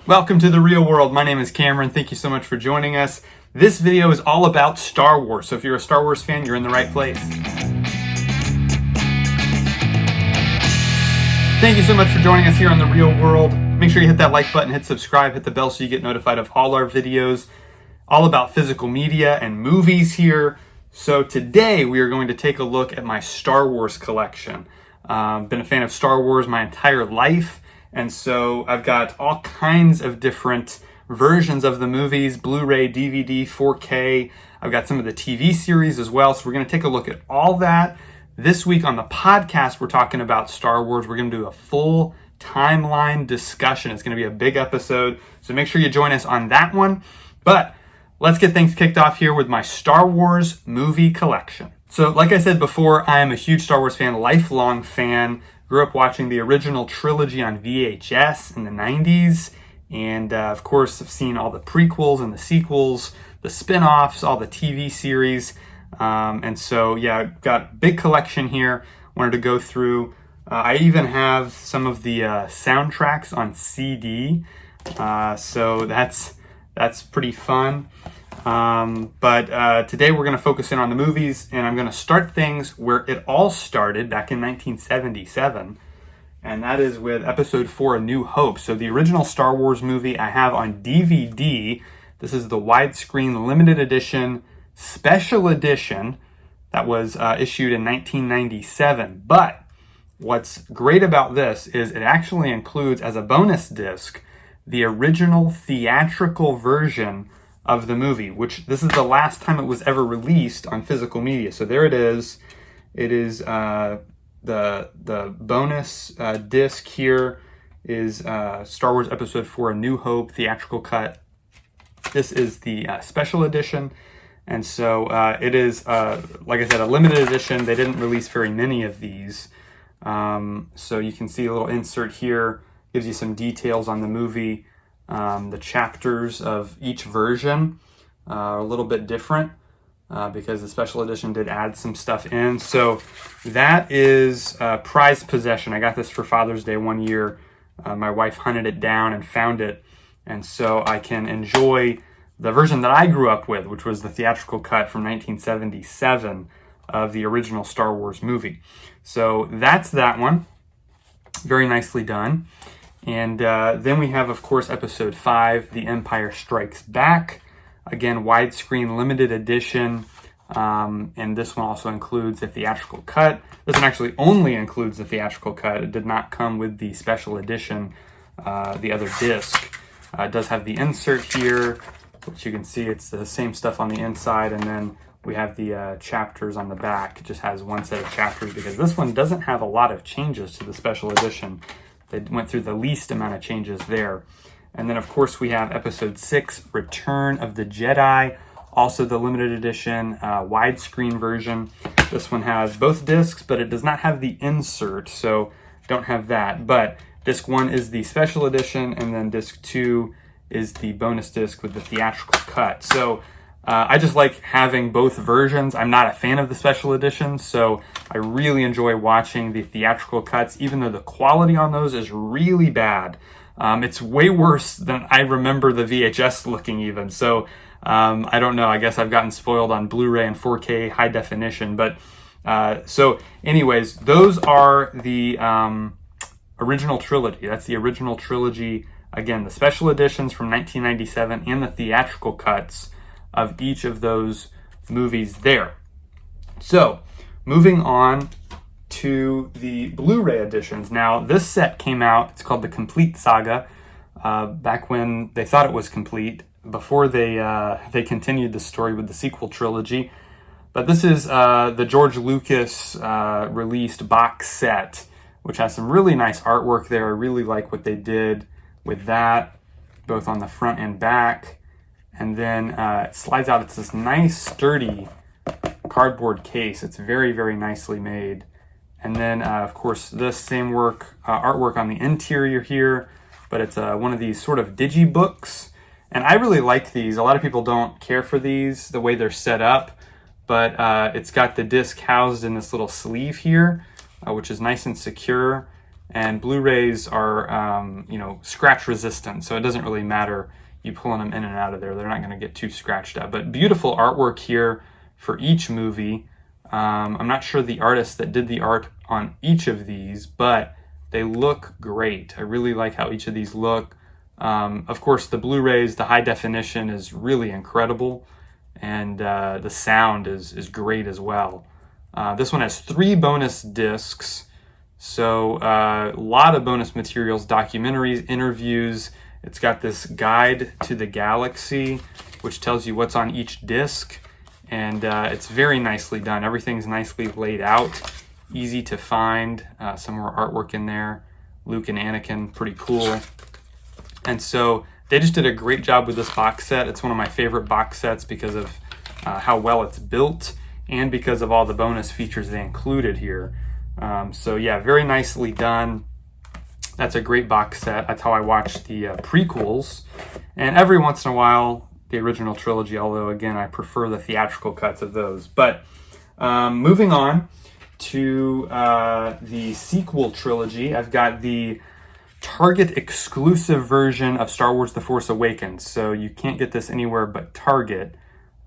Welcome to the real world. My name is Cameron. Thank you so much for joining us. This video is all about Star Wars. So if you're a Star Wars fan, you're in the right place. Thank you so much for joining us here on the real world. Make sure you hit that like button, hit subscribe, hit the bell so you get notified of all our videos, all about physical media and movies here. So today we are going to take a look at my Star Wars collection. Been a fan of Star Wars my entire life. And so I've got all kinds of different versions of the movies, Blu-ray, DVD, 4K. I've got some of the TV series as well. So we're going to take a look at all that. This week on the podcast, we're talking about Star Wars. We're going to do a full timeline discussion. It's going to be a big episode. So make sure you join us on that one. But let's get things kicked off here with my Star Wars movie collection. So like I said before, I am a huge Star Wars fan, lifelong fan. Grew up watching the original trilogy on VHS in the 90s. And of course, I've seen all the prequels and the sequels, the spin-offs, all the TV series. And so, yeah, I've got a big collection here. Wanted to go through. I even have some of the soundtracks on CD. So that's pretty fun. But today we're going to focus in on the movies, and I'm going to start things where it all started back in 1977, and that is with Episode 4, A New Hope. So the original Star Wars movie I have on DVD. This is the widescreen limited edition, special edition that was issued in 1997. But what's great about this is it actually includes, as a bonus disc, the original theatrical version of the movie, which this is the last time it was ever released on physical media. So there it is. It is the bonus disc here is Star Wars Episode 4, A New Hope theatrical cut. This is the special edition. And so it is, like I said, a limited edition. They didn't release very many of these. So you can see a little insert here, gives you some details on the movie. The chapters of each version are a little bit different because the special edition did add some stuff in. So that is prized possession. I got this for Father's Day one year. My wife hunted it down and found it. And so I can enjoy the version that I grew up with, which was the theatrical cut from 1977 of the original Star Wars movie. So that's that one. Very nicely done. And then we have, of course, Episode 5, The Empire Strikes Back. Again, widescreen limited edition. And this one also includes the theatrical cut. This one actually only includes the theatrical cut. It did not come with the special edition, the other disc. It does have the insert here, which you can see it's the same stuff on the inside. And then we have the chapters on the back. It just has one set of chapters because this one doesn't have a lot of changes to the special edition. They went through the least amount of changes there. And then, of course, we have Episode 6, Return of the Jedi, also the limited edition widescreen version. This one has both discs, but it does not have the insert, so don't have that. But disc 1 is the special edition, and then disc 2 is the bonus disc with the theatrical cut. So I just like having both versions. I'm not a fan of the special editions, so I really enjoy watching the theatrical cuts, even though the quality on those is really bad. It's way worse than I remember the VHS looking even. So I don't know. I guess I've gotten spoiled on Blu-ray and 4K high definition. But so anyways, those are the original trilogy. That's the original trilogy. Again, the special editions from 1997 and the theatrical cuts of each of those movies there. So, moving on to the Blu-ray editions. Now, this set came out, it's called the Complete Saga, back when they thought it was complete, before they continued the story with the sequel trilogy. But this is the George Lucas released box set, which has some really nice artwork there. I really like what they did with that, both on the front and back. And then it slides out. It's this nice, sturdy cardboard case. It's very, very nicely made. And then, of course, this same artwork on the interior here, but it's one of these sort of digibooks. And I really like these. A lot of people don't care for these, the way they're set up, but it's got the disc housed in this little sleeve here, which is nice and secure. And Blu-rays are, scratch resistant, so it doesn't really matter you pulling them in and out of there. They're not going to get too scratched up. But beautiful artwork here for each movie. I'm not sure the artist that did the art on each of these, but they look great. I really like how each of these look. Of course, the Blu-rays, the high definition is really incredible, and the sound is great as well. This one has 3 bonus discs, so a lot of bonus materials, documentaries, interviews. It's got this guide to the galaxy, which tells you what's on each disc, and it's very nicely done. Everything's nicely laid out, easy to find. Some more artwork in there. Luke and Anakin, pretty cool. And so they just did a great job with this box set. It's one of my favorite box sets because of how well it's built and because of all the bonus features they included here. So yeah, very nicely done. That's a great box set. That's how I watch the prequels. And every once in a while, the original trilogy, although again, I prefer the theatrical cuts of those. But moving on to the sequel trilogy, I've got the Target exclusive version of Star Wars The Force Awakens. So you can't get this anywhere but Target.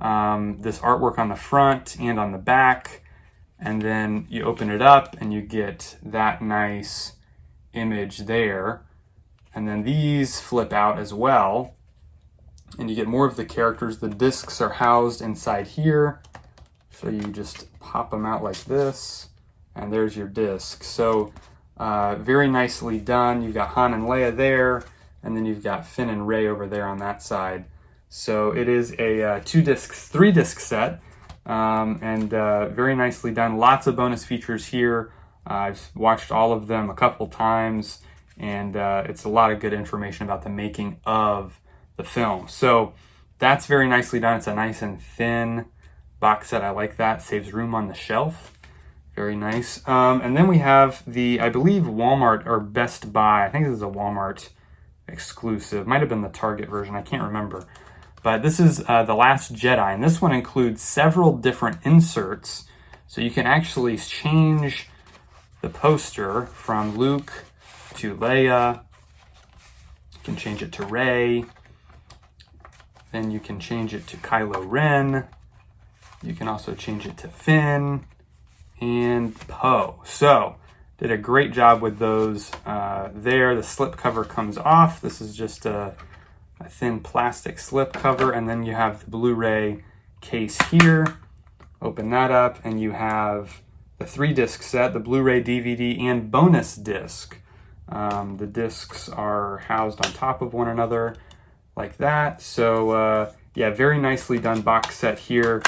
This artwork on the front and on the back. And then you open it up and you get that nice image there. And then these flip out as well. And you get more of the characters. The discs are housed inside here. So you just pop them out like this. And there's your disc. So very nicely done. You've got Han and Leia there, and then you've got Finn and Rey over there on that side. So it is a 3-disc set, and very nicely done. Lots of bonus features here. I've watched all of them a couple times, and it's a lot of good information about the making of the film. So that's very nicely done. It's a nice and thin box set. I like that. Saves room on the shelf. Very nice. And then we have the, I believe, Walmart or Best Buy. I think this is a Walmart exclusive. Might have been the Target version. I can't remember. But this is The Last Jedi. And this one includes several different inserts. So you can actually change the poster from Luke to Leia. You can change it to Rey. Then you can change it to Kylo Ren. You can also change it to Finn and Poe. So did a great job with those there. The slip cover comes off. This is just a thin plastic slip cover, and then you have the Blu-ray case here. Open that up and you have the 3-disc set, the Blu-ray, DVD, and bonus disc. The discs are housed on top of one another like that. So yeah, very nicely done box set here.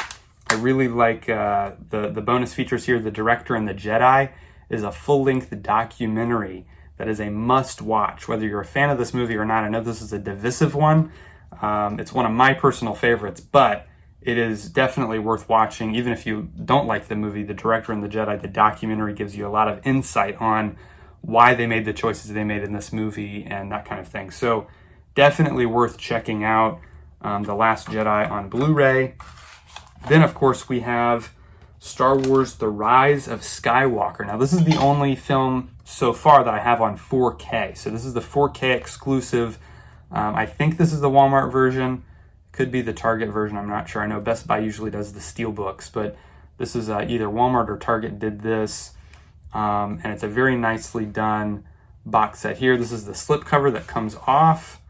I really like the bonus features here. The Director and the Jedi is a full-length documentary that is a must-watch, whether you're a fan of this movie or not. I know this is a divisive one. It's one of my personal favorites, but it is definitely worth watching. Even if you don't like the movie, The Director and the Jedi, the documentary gives you a lot of insight on why they made the choices they made in this movie and that kind of thing. So definitely worth checking out The Last Jedi on Blu-ray. Then, of course, we have Star Wars The Rise of Skywalker. Now, this is the only film so far that I have on 4K. So this is the 4K exclusive. I think this is the Walmart version. Could be the Target version. I'm not sure. I know Best Buy usually does the steelbooks, but this is either Walmart or Target did this. And it's a very nicely done box set here. This is the slipcover that comes off.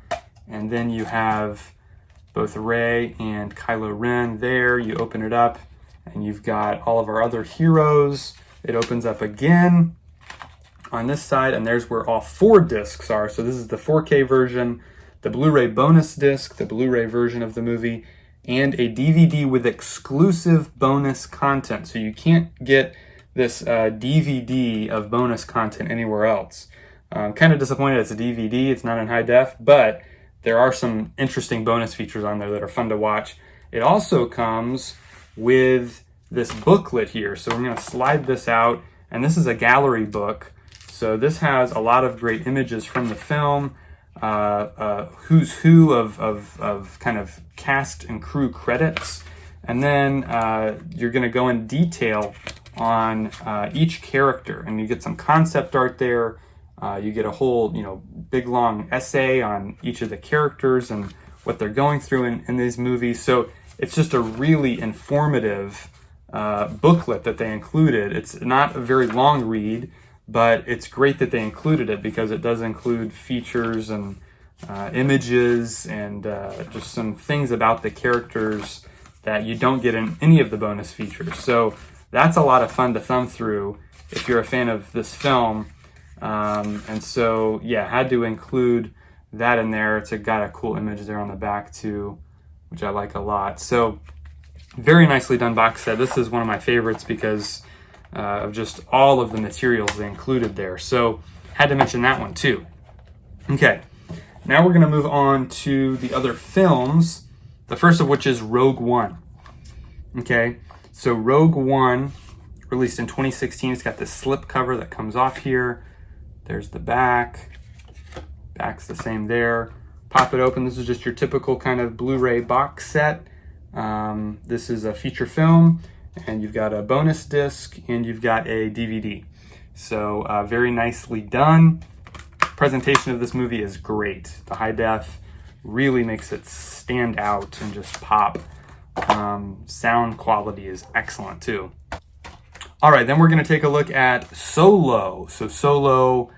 And then you have both Rey and Kylo Ren there. You open it up and you've got all of our other heroes. It opens up again on this side, and there's where all 4 discs are. So this is the 4K version, the Blu-ray bonus disc, the Blu-ray version of the movie, and a DVD with exclusive bonus content. So you can't get this DVD of bonus content anywhere else. I'm kind of disappointed it's a DVD, it's not in high def, but there are some interesting bonus features on there that are fun to watch. It also comes with this booklet here. So we're going to slide this out, and this is a gallery book. So this has a lot of great images from the film, who's who of kind of cast and crew credits. And then you're going to go in detail on each character, and you get some concept art there. You get a whole, big long essay on each of the characters and what they're going through in these movies. So it's just a really informative booklet that they included. It's not a very long read, but it's great that they included it because it does include features and images and just some things about the characters that you don't get in any of the bonus features. So that's a lot of fun to thumb through if you're a fan of this film. And so, yeah, had to include that in there. It's got a cool image there on the back too, which I like a lot. So very nicely done box set. This is one of my favorites because of just all of the materials they included there. So had to mention that one too. Okay, now we're going to move on to the other films, the first of which is Rogue One. Okay, so Rogue One, released in 2016. It's got this slip cover that comes off here. There's the back. Back's the same there. Pop it open. This is just your typical kind of Blu-ray box set. This is a feature film, and you've got a bonus disc, and you've got a DVD. So very nicely done. Presentation of this movie is great. The high def really makes it stand out and just pop. Sound quality is excellent too. All right, then we're going to take a look at Solo. So Solo,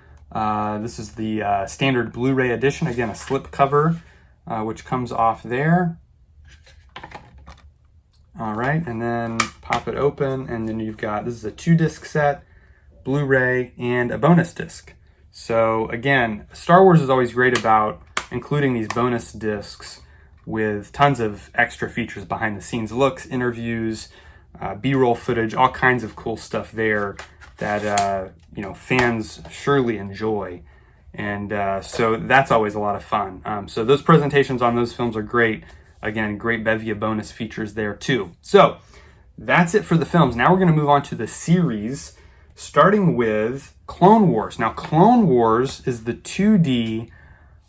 this is the standard Blu-ray edition. Again, a slip cover, which comes off there. All right, and then pop it open, and then you've got, this is a 2-disc set, Blu-ray, and a bonus disc. So again, Star Wars is always great about including these bonus discs with tons of extra features, behind the scenes looks, interviews, B-roll footage, all kinds of cool stuff there that fans surely enjoy. And so that's always a lot of fun. So those presentations on those films are great. Again, great bevy of bonus features there too. So that's it for the films. Now we're going to move on to the series, starting with Clone Wars. Now, Clone Wars is the 2D,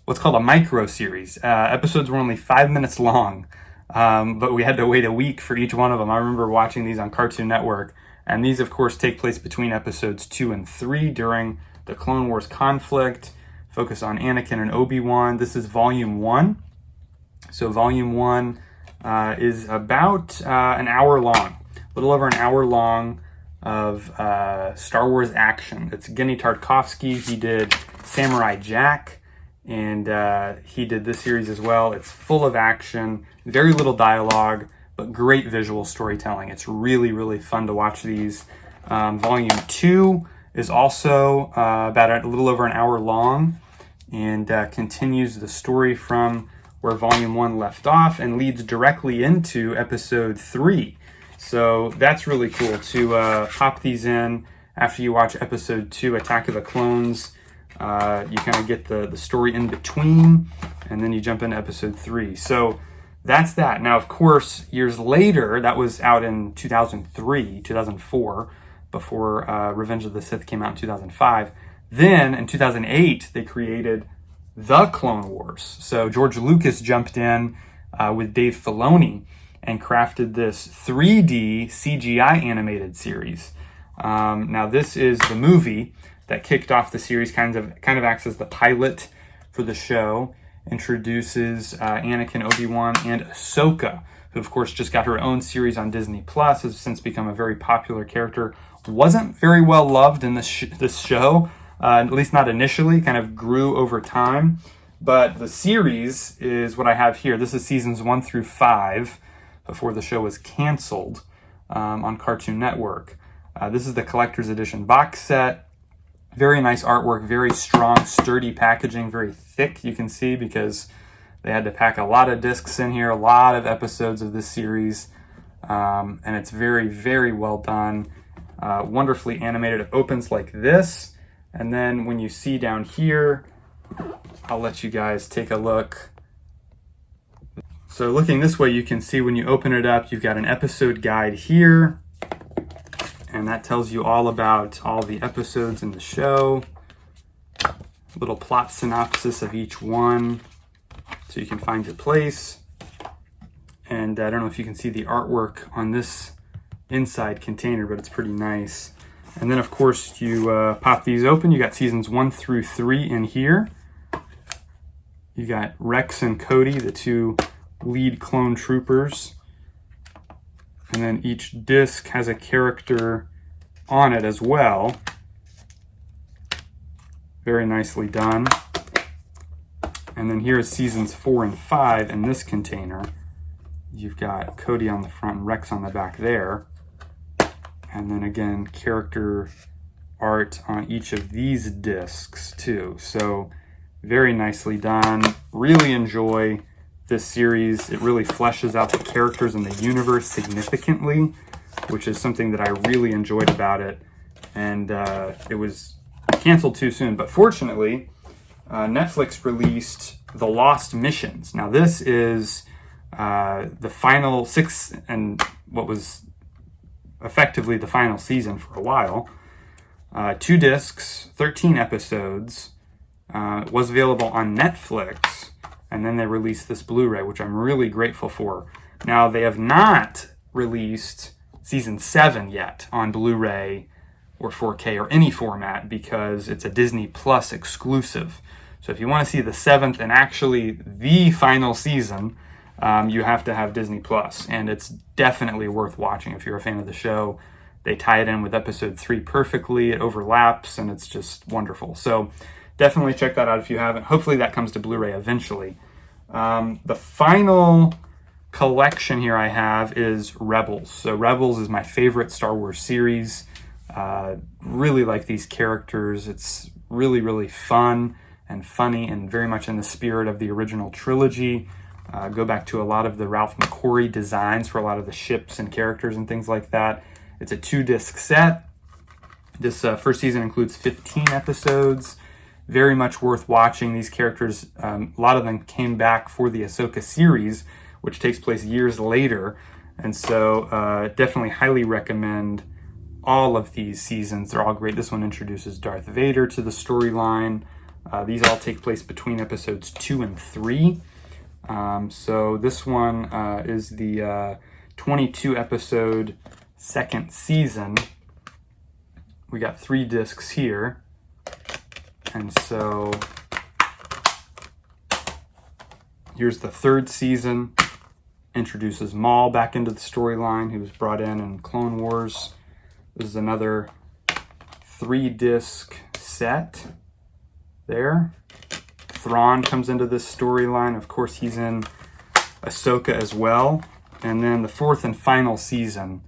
what's called a micro series. Episodes were only 5 minutes long, but we had to wait a week for each one of them. I remember watching these on Cartoon Network, and these, of course, take place between episodes 2 and 3 during the Clone Wars conflict, focus on Anakin and Obi-Wan. This is Volume 1. So Volume 1 is about an hour long, a little over an hour long of Star Wars action. It's Genndy Tartakovsky. He did Samurai Jack, and he did this series as well. It's full of action, very little dialogue, but great visual storytelling. It's really, really fun to watch these. Volume 2 is also about a little over an hour long, and continues the story from where Volume 1 left off and leads directly into Episode 3. So that's really cool to pop these in after you watch Episode 2, Attack of the Clones. You kind of get the story in between, and then you jump into Episode 3. So that's that. Now, of course, years later, that was out in 2003, 2004, before Revenge of the Sith came out in 2005. Then, in 2008, they created The Clone Wars. So George Lucas jumped in with Dave Filoni and crafted this 3D CGI animated series. Now, this is the movie that kicked off the series, kind of acts as the pilot for the show, introduces Anakin, Obi-Wan, and Ahsoka, who, of course, just got her own series on Disney+, has since become a very popular character. Wasn't very well loved in this show, at least not initially, kind of grew over time. But the series is what I have here. This is seasons 1 through 5, before the show was canceled on Cartoon Network. This is the collector's edition box set. Very nice artwork, very strong, sturdy packaging, very thick, you can see, because they had to pack a lot of discs in here, a lot of episodes of this series, and it's very, very well done, wonderfully animated. It opens like this, and then when you see down here, I'll let you guys take a look. So looking this way, you can see when you open it up, you've got an episode guide here, and that tells you all about all the episodes in the show. A little plot synopsis of each one, so you can find your place. And I don't know if you can see the artwork on this inside container, but it's pretty nice. And then, of course, you pop these open. You got seasons 1 through 3 in here. You got Rex and Cody, the two lead clone troopers. And then each disc has a character on it as well. Very nicely done. And then here's seasons 4 and 5 in this container. You've got Cody on the front and Rex on the back there. And then again, character art on each of these discs too. So very nicely done. Really enjoy this series. It really fleshes out the characters and the universe significantly, which is something that I really enjoyed about it. And it was canceled too soon. But fortunately, Netflix released The Lost Missions. Now this is the final 6 and what was effectively the final season for a while. 2 discs, 13 episodes. Was available on Netflix, and then they released this Blu-ray, which I'm really grateful for. Now, they have not released season 7 yet on Blu-ray or 4K or any format because it's a Disney Plus exclusive. So if you want to see the 7th and actually the final season, you have to have Disney Plus, and it's definitely worth watching if you're a fan of the show. They tie it in with episode 3 perfectly. It overlaps, and it's just wonderful. So definitely check that out if you haven't. Hopefully that comes to Blu-ray eventually. The final collection here I have is Rebels. So Rebels is my favorite Star Wars series. Really like these characters. It's really, really fun and funny and very much in the spirit of the original trilogy. Go back to a lot of the Ralph McQuarrie designs for a lot of the ships and characters and things like that. It's a 2-disc set. This first season includes 15 episodes. Very much worth watching. These characters, a lot of them came back for the Ahsoka series, which takes place years later. And so definitely highly recommend all of these seasons. They're all great. This one introduces Darth Vader to the storyline. These all take place between episodes 2 and 3. So this one is the 22 episode second season. We got 3 discs here. And so here's the 3rd season. Introduces Maul back into the storyline. He was brought in Clone Wars. This is another 3-disc set there. Thrawn comes into this storyline. Of course, he's in Ahsoka as well. And then the 4th and final season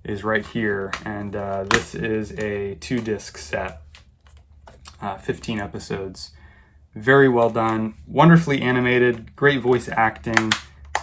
is right here. And this is a 2-disc set, 15 episodes. Very well done, wonderfully animated, great voice acting,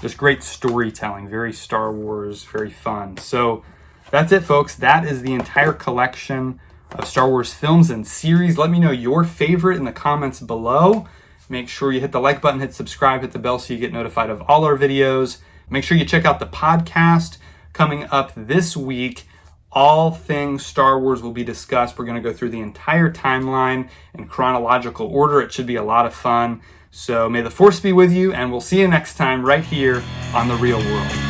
just great storytelling, very Star Wars, very fun. So that's it, folks. That is the entire collection of Star Wars films and series. Let me know your favorite in the comments below. Make sure you hit the like button, hit subscribe, hit the bell so you get notified of all our videos. Make sure you check out the podcast coming up this week. All things Star Wars will be discussed. We're going to go through the entire timeline in chronological order. It should be a lot of fun. So may the Force be with you, and we'll see you next time right here on The Real World.